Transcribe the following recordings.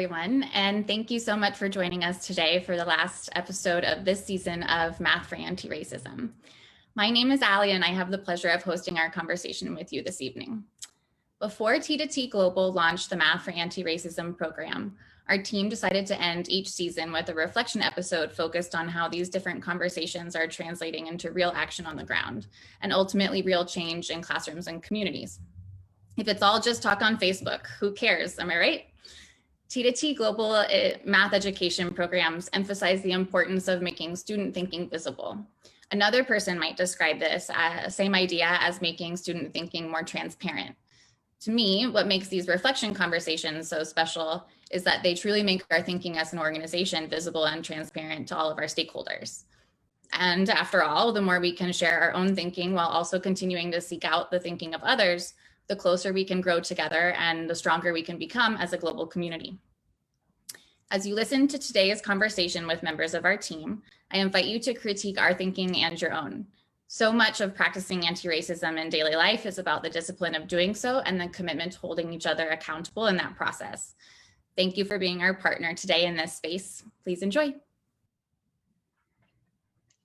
everyone, and thank you so much for joining us today for the last episode of this season of Math for Antiracism. My name is Allie, and I have the pleasure of hosting our conversation with you this evening. Before T2T Global launched the Math for Antiracism program, our team decided to end each season with a reflection episode focused on how these different conversations are translating into real action on the ground, and ultimately real change in classrooms and communities. If it's all just talk on Facebook, who cares, am I right? T2T Global math education programs emphasize the importance of making student thinking visible. Another person might describe this same idea as making student thinking more transparent. To me, what makes these reflection conversations so special is that they truly make our thinking as an organization visible and transparent to all of our stakeholders. And after all, the more we can share our own thinking while also continuing to seek out the thinking of others, the closer we can grow together and the stronger we can become as a global community. As you listen to today's conversation with members of our team, I invite you to critique our thinking and your own. So much of practicing anti-racism in daily life is about the discipline of doing so and the commitment to holding each other accountable in that process. Thank you for being our partner today in this space. Please enjoy.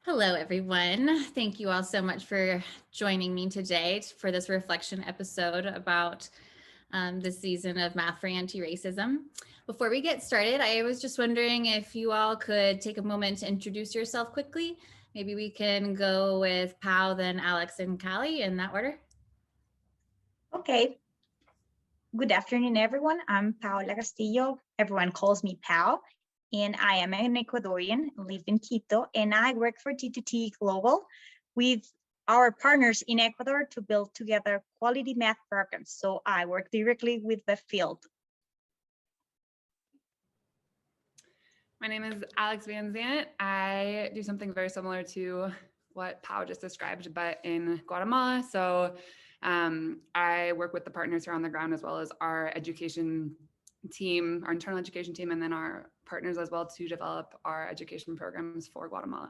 Hello, everyone. Thank you all so much for joining me today for this reflection episode about this season of Math for Anti-Racism. Before we get started, I was just wondering if you all could take a moment to introduce yourself quickly. Maybe we can go with Pao, then Alix and Callie in that order. Okay. Good afternoon, everyone. I'm Paola Castillo. Everyone calls me Pao. And I am an Ecuadorian, live in Quito, and I work for T2T Global with our partners in Ecuador to build together quality math programs. So I work directly with the field. My name is Alix Van Zandt. I do something very similar to what Pao just described, but in Guatemala. So I work with the partners here on the ground, as well as our education team, our internal education team, and then our partners as well to develop our education programs for Guatemala.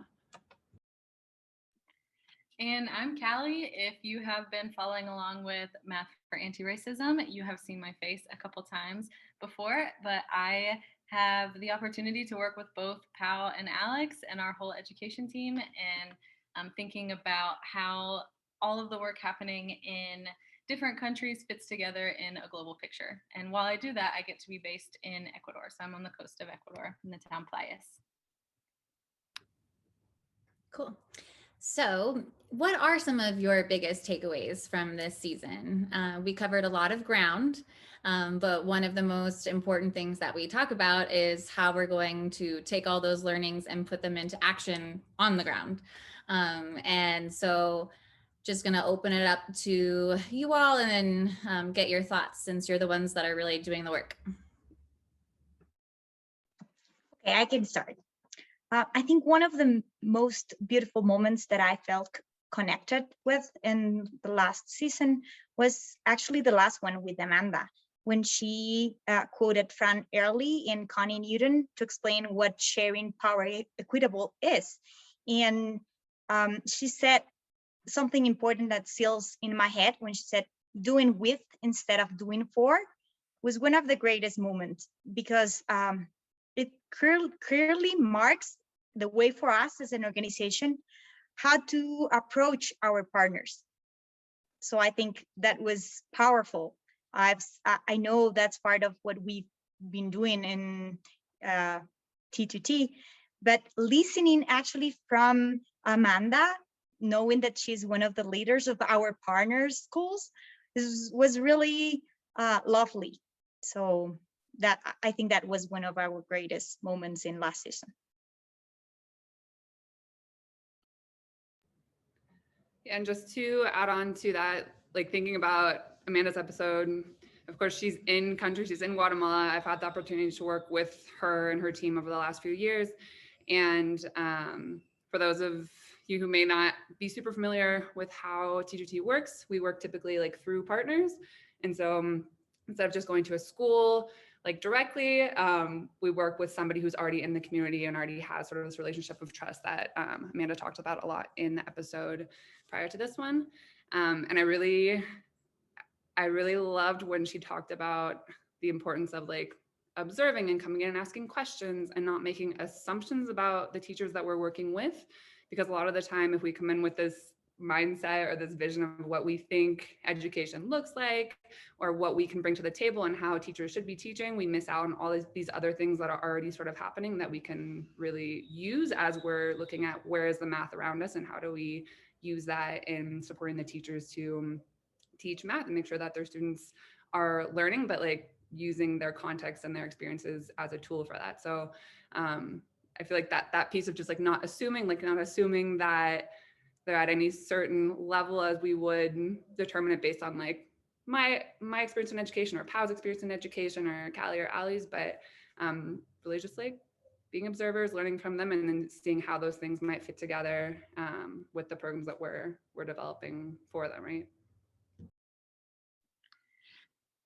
And I'm Callie. If you have been following along with Math for Anti-Racism, you have seen my face a couple times before, but I have the opportunity to work with both Pao and Alix and our whole education team, and I'm thinking about how all of the work happening in different countries fits together in a global picture. And while I do that, I get to be based in Ecuador. So I'm on the coast of Ecuador in the town Playas. Cool. So what are some of your biggest takeaways from this season? We covered a lot of ground, but one of the most important things that we talk about is how we're going to take all those learnings and put them into action on the ground. And so just going to open it up to you all and then get your thoughts, since you're the ones that are really doing the work. Okay, I can start. I think one of the most beautiful moments that I felt connected with in the last season was actually the last one with Amanda, when she quoted Fran Early and Connie Newton to explain what sharing power equitable is. And she said something important that seals in my head when she said, doing with instead of doing for, was one of the greatest moments, because it clearly marks the way for us as an organization how to approach our partners. So I think that was powerful. I know that's part of what we've been doing in T2T, but listening actually from Amanda, knowing that she's one of the leaders of our partner schools, was really lovely. So that, I think that was one of our greatest moments in last season. And just to add on to that, like thinking about Amanda's episode, of course, she's in country, she's in Guatemala. I've had the opportunity to work with her and her team over the last few years. And for those of you who may not be super familiar with how T2T works, we work typically like through partners. And so instead of just going to a school like directly, we work with somebody who's already in the community and already has sort of this relationship of trust that Amanda talked about a lot in the episode prior to this one. And I really loved when she talked about the importance of like observing and coming in and asking questions and not making assumptions about the teachers that we're working with. Because a lot of the time, if we come in with this mindset or this vision of what we think education looks like or what we can bring to the table and how teachers should be teaching, we miss out on all these other things that are already sort of happening that we can really use as we're looking at where is the math around us and how do we use that in supporting the teachers to teach math and make sure that their students are learning, but like using their context and their experiences as a tool for that. So I feel like that piece of just like not assuming that they're at any certain level as we would determine it based on like my experience in education or Pao's experience in education or Callie or Ali's, but really just like being observers, learning from them, and then seeing how those things might fit together with the programs that we're developing for them, right?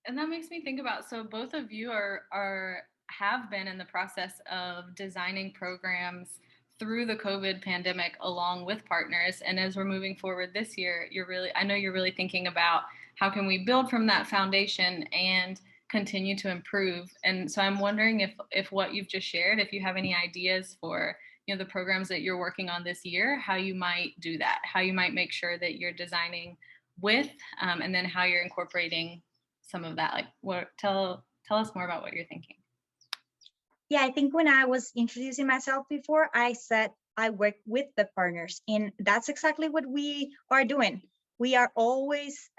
And that makes me think about, so both of you have been in the process of designing programs through the COVID pandemic along with partners. And as we're moving forward this year, I know you're really thinking about how can we build from that foundation and continue to improve. And so I'm wondering if what you've just shared, if you have any ideas for, you know, the programs that you're working on this year, how you might do that, how you might make sure that you're designing with, and then how you're incorporating some of that. Like, tell us more about what you're thinking. Yeah, I think when I was introducing myself before, I said I work with the partners, and that's exactly what we are doing. We are always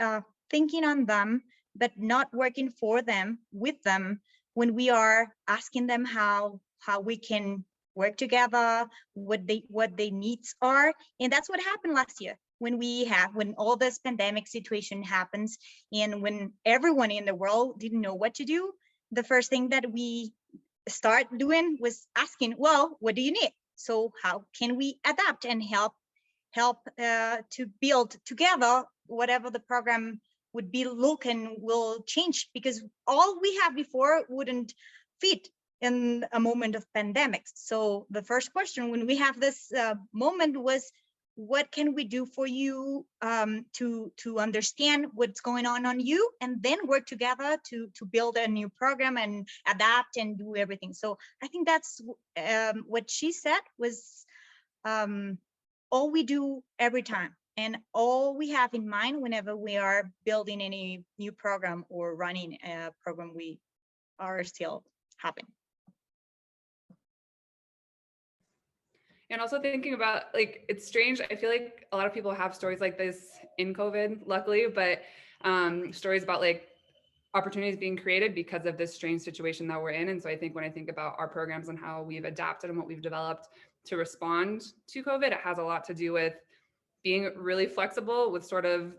thinking on them, but not working for them, with them, when we are asking them how we can work together, what their needs are. And that's what happened last year when all this pandemic situation happens, and when everyone in the world didn't know what to do. The first thing that we start doing was asking, well, what do you need? So how can we adapt and help to build together whatever the program would be look and will change, because all we had before wouldn't fit in a moment of pandemics. So the first question when we have this moment was, what can we do for you to understand what's going on you, and then work together to build a new program and adapt and do everything. So I think that's what she said was all we do every time, and all we have in mind whenever we are building any new program or running a program we are still having. And also thinking about, like, it's strange. I feel like a lot of people have stories like this in COVID, luckily, but stories about like opportunities being created because of this strange situation that we're in. And so I think when I think about our programs and how we've adapted and what we've developed to respond to COVID, it has a lot to do with being really flexible with sort of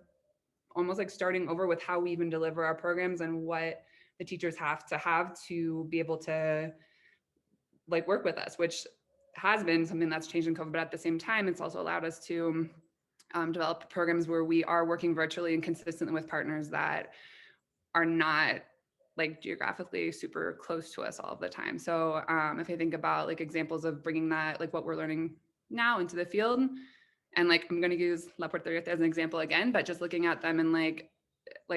almost like starting over with how we even deliver our programs and what the teachers have to be able to like work with us, which has been something that's changed in COVID, but at the same time, it's also allowed us to develop programs where we are working virtually and consistently with partners that are not like geographically super close to us all of the time. So if I think about like examples of bringing that, like what we're learning now into the field, and like I'm going to use La Puerta Abierta as an example again, but just looking at them and like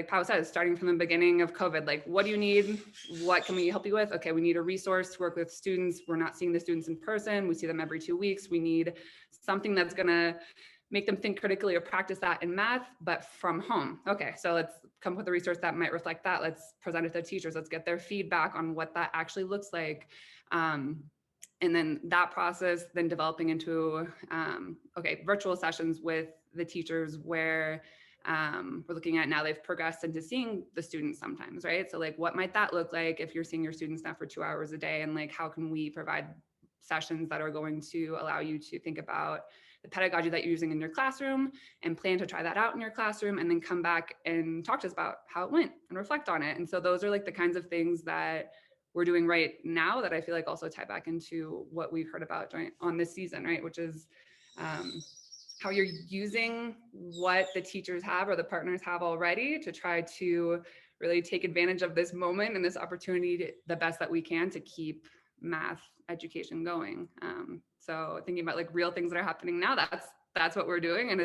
Paola says, starting from the beginning of COVID, like, what do you need? What can we help you with? Okay, we need a resource to work with students. We're not seeing the students in person. We see them every 2 weeks. We need something that's gonna make them think critically or practice that in math, but from home. Okay, so let's come up with a resource that might reflect that. Let's present it to teachers. Let's get their feedback on what that actually looks like. And then that process, then developing into, virtual sessions with the teachers where we're looking at now they've progressed into seeing the students sometimes, right? So like, what might that look like if you're seeing your students now for 2 hours a day? And like, how can we provide sessions that are going to allow you to think about the pedagogy that you're using in your classroom and plan to try that out in your classroom, and then come back and talk to us about how it went and reflect on it. And so those are like the kinds of things that we're doing right now that I feel like also tie back into what we've heard about on this season, right? Which is how you're using what the teachers have or the partners have already to try to really take advantage of this moment and this opportunity the best that we can to keep math education going. So thinking about like real things that are happening now, that's what we're doing. And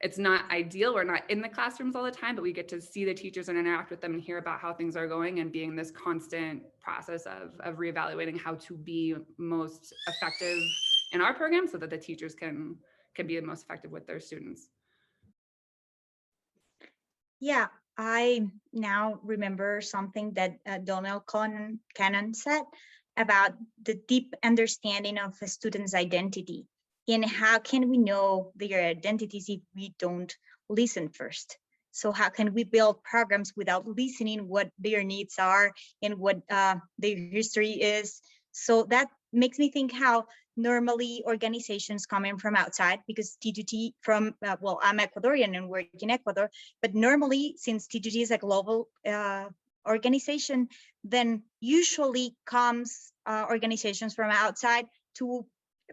it's not ideal. We're not in the classrooms all the time, but we get to see the teachers and interact with them and hear about how things are going, and being this constant process of reevaluating how to be most effective in our program so that the teachers can be the most effective with their students. Yeah, I now remember something that Donnell Cannon said about the deep understanding of a student's identity, and how can we know their identities if we don't listen first? So how can we build programs without listening what their needs are and what their history is? So that makes me think how normally organizations coming from outside, because T2T from, well, I'm Ecuadorian and work in Ecuador, but normally since T2T is a global organization, then usually comes organizations from outside to,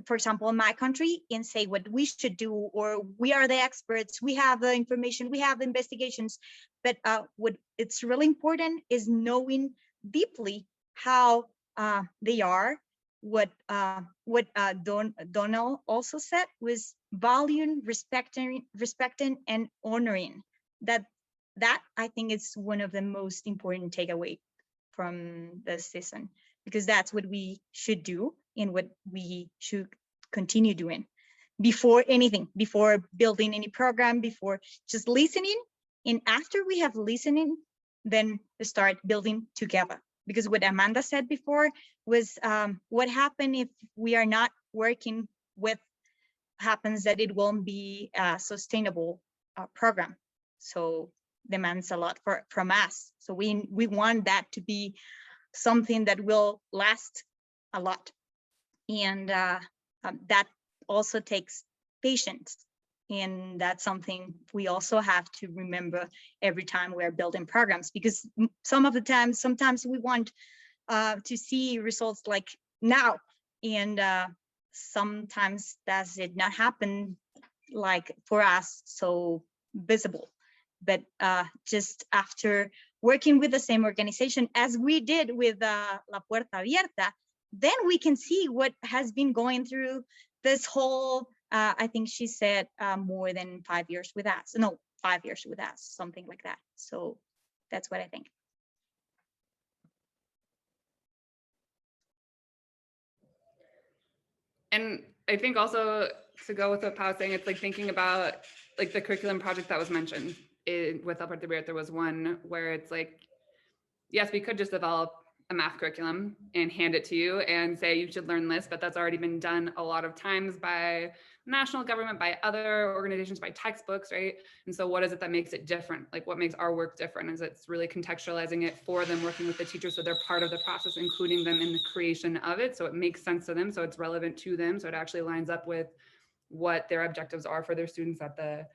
for example, in my country, and say what we should do, or we are the experts, we have the information, we have the investigations. But what it's really important is knowing deeply how they are. What Donnell also said was valuing, respecting, and honoring. That I think is one of the most important takeaway from this season, because that's what we should do and what we should continue doing before anything, before building any program, before just listening. And after we have listening, then start building together. Because what Amanda said before was what happens if we are not working with, happens that it won't be a sustainable program. So demands a lot from us. So we want that to be something that will last a lot. And that also takes patience. And that's something we also have to remember every time we're building programs, because sometimes we want to see results like now, and sometimes does it not happen like for us so visible. But just after working with the same organization as we did with La Puerta Abierta, then we can see what has been going through this whole, I think she said more than 5 years with us. No, 5 years with us, something like that. So that's what I think. And I think also, to go with what Pao was saying, it's like thinking about like the curriculum project that was mentioned with La Puerta Abierta was one where it's like, yes, we could just develop a math curriculum and hand it to you and say you should learn this, but that's already been done a lot of times by national government, by other organizations, by textbooks, right? And so what is it that makes it different? Like what makes our work different is it's really contextualizing it for them, working with the teachers so they're part of the process, including them in the creation of it, so it makes sense to them, so it's relevant to them, so it actually lines up with what their objectives are for their students at the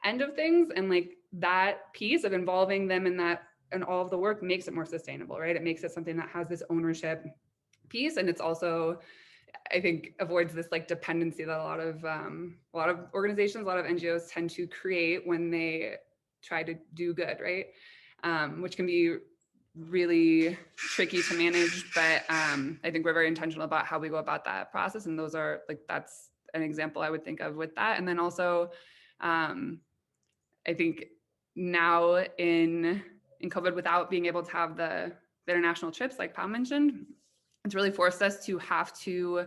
end of things. And like that piece of involving them in that and all of the work makes it more sustainable, right? It makes it something that has this ownership piece, and it's also, I think, avoids this like dependency that a lot of organizations, a lot of NGOs tend to create when they try to do good, right? Which can be really tricky to manage, but I think we're very intentional about how we go about that process, and those are like, that's an example I would think of with that. And then also, I think now in COVID, without being able to have the international trips, like Pao mentioned, it's really forced us to have to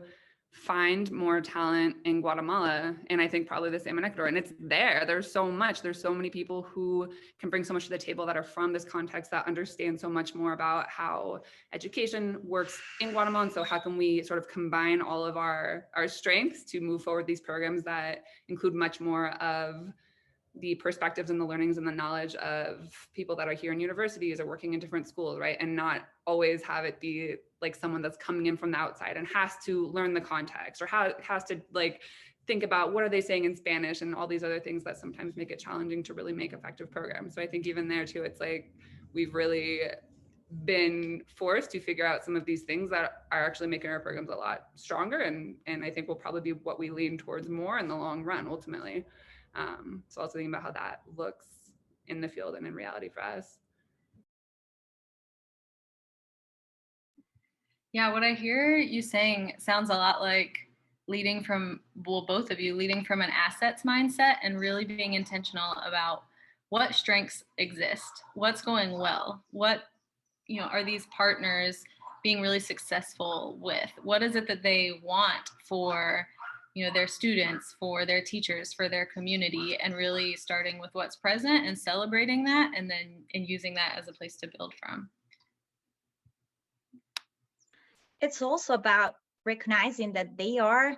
find more talent in Guatemala. And I think probably the same in Ecuador. And it's there's so much, there's so many people who can bring so much to the table that are from this context, that understand so much more about how education works in Guatemala. And so how can we sort of combine all of our strengths to move forward these programs that include much more of the perspectives and the learnings and the knowledge of people that are here in universities or working in different schools, right? And not always have it be like someone that's coming in from the outside and has to learn the context, or has to like think about what are they saying in Spanish and all these other things that sometimes make it challenging to really make effective programs. So I think even there too, it's like we've really been forced to figure out some of these things that are actually making our programs a lot stronger, and I think will probably be what we lean towards more in the long run ultimately. So also thinking about how that looks in the field and in reality for us. Yeah, what I hear you saying sounds a lot like leading from, well, both of you leading from an assets mindset and really being intentional about what strengths exist, what's going well, what, are these partners being really successful with, what is it that they want for their students, for their teachers, for their community, and really starting with what's present and celebrating that, and using that as a place to build from. It's also about recognizing that they are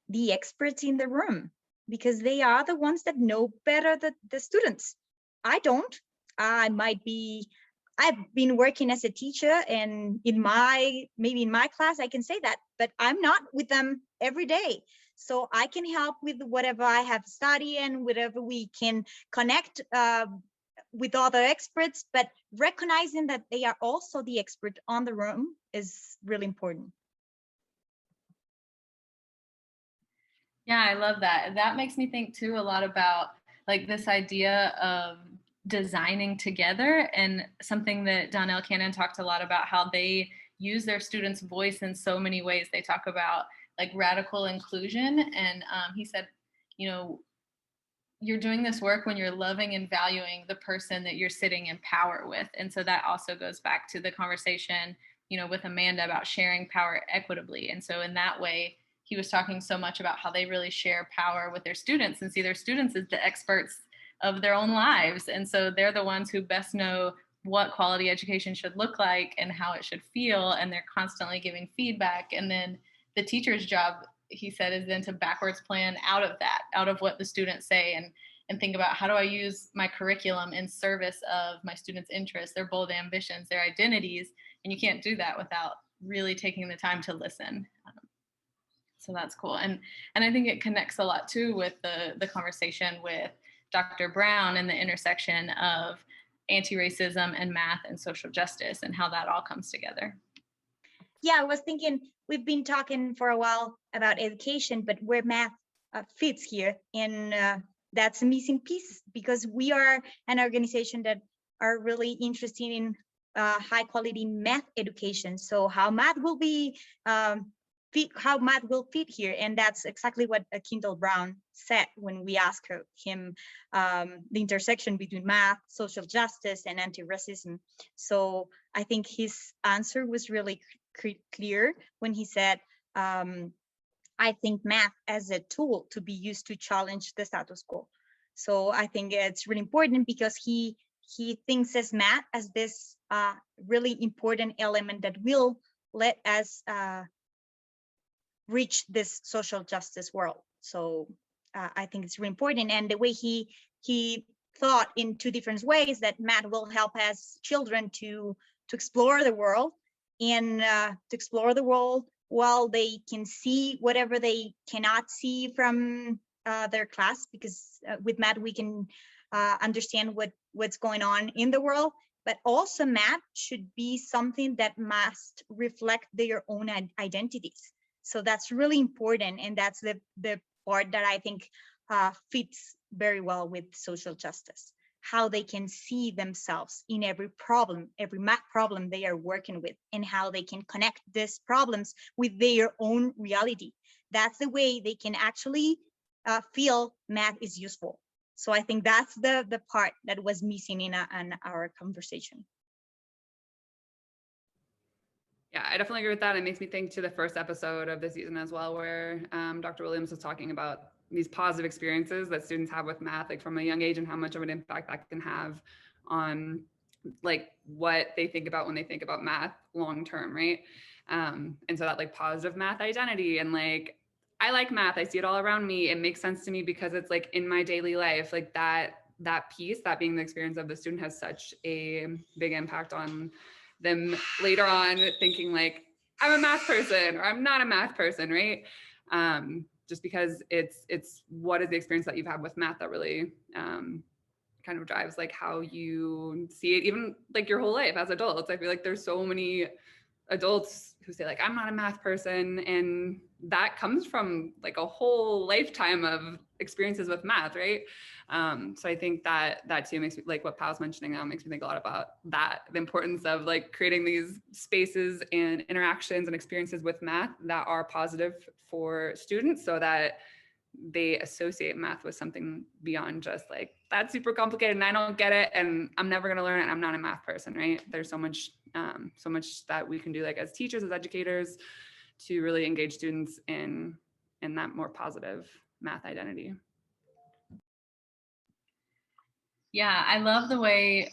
the experts in the room, because they are the ones that know better the students. I don't. I've been working as a teacher, and maybe in my class I can say that, but I'm not with them every day. So I can help with whatever I have studied and whatever we can connect with other experts, but recognizing that they are also the expert on the room is really important. Yeah, I love that. That makes me think too a lot about like this idea of designing together, and something that Donnell Cannon talked a lot about, how they use their students' voice in so many ways. They talk about like radical inclusion, and he said, you're doing this work when you're loving and valuing the person that you're sitting in power with. And so that also goes back to the conversation, with Amanda about sharing power equitably. And so in that way, he was talking so much about how they really share power with their students and see their students as the experts of their own lives. And so they're the ones who best know what quality education should look like and how it should feel. And they're constantly giving feedback. And then the teacher's job, he said, is then to backwards plan out of that, out of what the students say, and think about, how do I use my curriculum in service of my students' interests, their bold ambitions, their identities. And you can't do that without really taking the time to listen. So that's cool. And I think it connects a lot too with the conversation with Dr. Brown and the intersection of anti-racism and math and social justice, and how that all comes together. Yeah, I was thinking, we've been talking for a while about education, but where math fits here, and that's a missing piece, because we are an organization that are really interested in high quality math education. So how math will be how math will fit here, and that's exactly what Kendall Brown said when we asked him the intersection between math, social justice, and anti-racism. So I think his answer was really clear when he said, I think math as a tool to be used to challenge the status quo. So I think it's really important, because he thinks as math as this really important element that will let us reach this social justice world. So I think it's really important. And the way he thought in two different ways, that math will help us children to explore the world, and to explore the world while they can see whatever they cannot see from their class, because with math we can understand what's going on in the world. But also math should be something that must reflect their own identities. So that's really important, and that's the part that I think fits very well with social justice, how they can see themselves in every math problem they are working with, and how they can connect these problems with their own reality. That's the way they can actually feel math is useful. So I think that's the part that was missing in our conversation. Yeah, I definitely agree with that. It makes me think to the first episode of the season as well, where Dr. Williams was talking about these positive experiences that students have with math, like from a young age, and how much of an impact that can have on like what they think about when they think about math long term, right? And so that like positive math identity, and like, I like math, I see it all around me, it makes sense to me because it's like in my daily life, like that piece, that being the experience of the student, has such a big impact on them later on thinking like, I'm a math person or I'm not a math person, right? Just because it's what is the experience that you've had with math that really kind of drives like how you see it, even like your whole life as adults. I feel like there's so many adults who say like, I'm not a math person, and that comes from like a whole lifetime of experiences with math, right? So I think that too makes me, like what Pao's mentioning now, makes me think a lot about that, the importance of like creating these spaces and interactions and experiences with math that are positive for students so that they associate math with something beyond just like, that's super complicated and I don't get it and I'm never going to learn it. I'm not a math person, right? There's so much that we can do like as teachers, as educators, to really engage students in that more positive math identity. Yeah, I love the way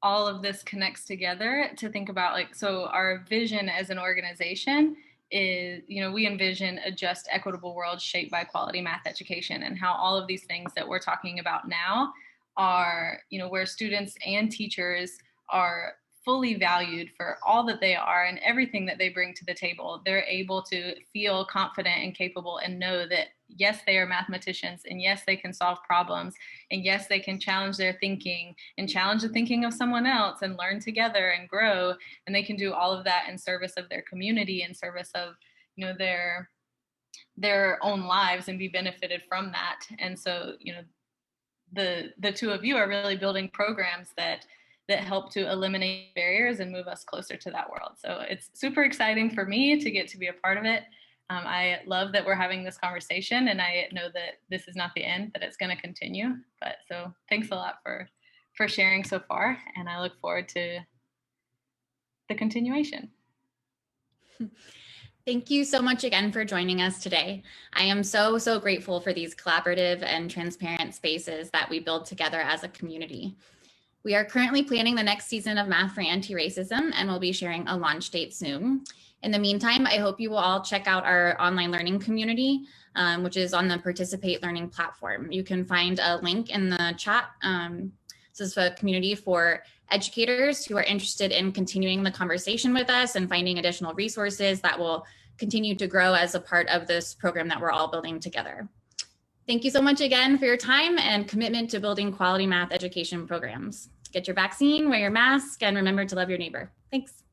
all of this connects together to think about like, so our vision as an organization is, we envision a just, equitable world shaped by quality math education, and how all of these things that we're talking about now are, where students and teachers are fully valued for all that they are and everything that they bring to the table. They're able to feel confident and capable and know that, yes, they are mathematicians, and yes, they can solve problems, and yes, they can challenge their thinking and challenge the thinking of someone else and learn together and grow. And they can do all of that in service of their community, in service of, their own lives, and be benefited from that. And so, the two of you are really building programs that help to eliminate barriers and move us closer to that world. So it's super exciting for me to get to be a part of it. I love that we're having this conversation, and I know that this is not the end, that it's going to continue. But so thanks a lot for sharing so far, and I look forward to the continuation. Thank you so much again for joining us today. I am so grateful for these collaborative and transparent spaces that we build together as a community. We are currently planning the next season of Math for Anti-Racism, and we'll be sharing a launch date soon. In the meantime, I hope you will all check out our online learning community, which is on the Participate Learning platform. You can find a link in the chat. This is a community for educators who are interested in continuing the conversation with us and finding additional resources that will continue to grow as a part of this program that we're all building together. Thank you so much again for your time and commitment to building quality math education programs. Get your vaccine, wear your mask, and remember to love your neighbor. Thanks.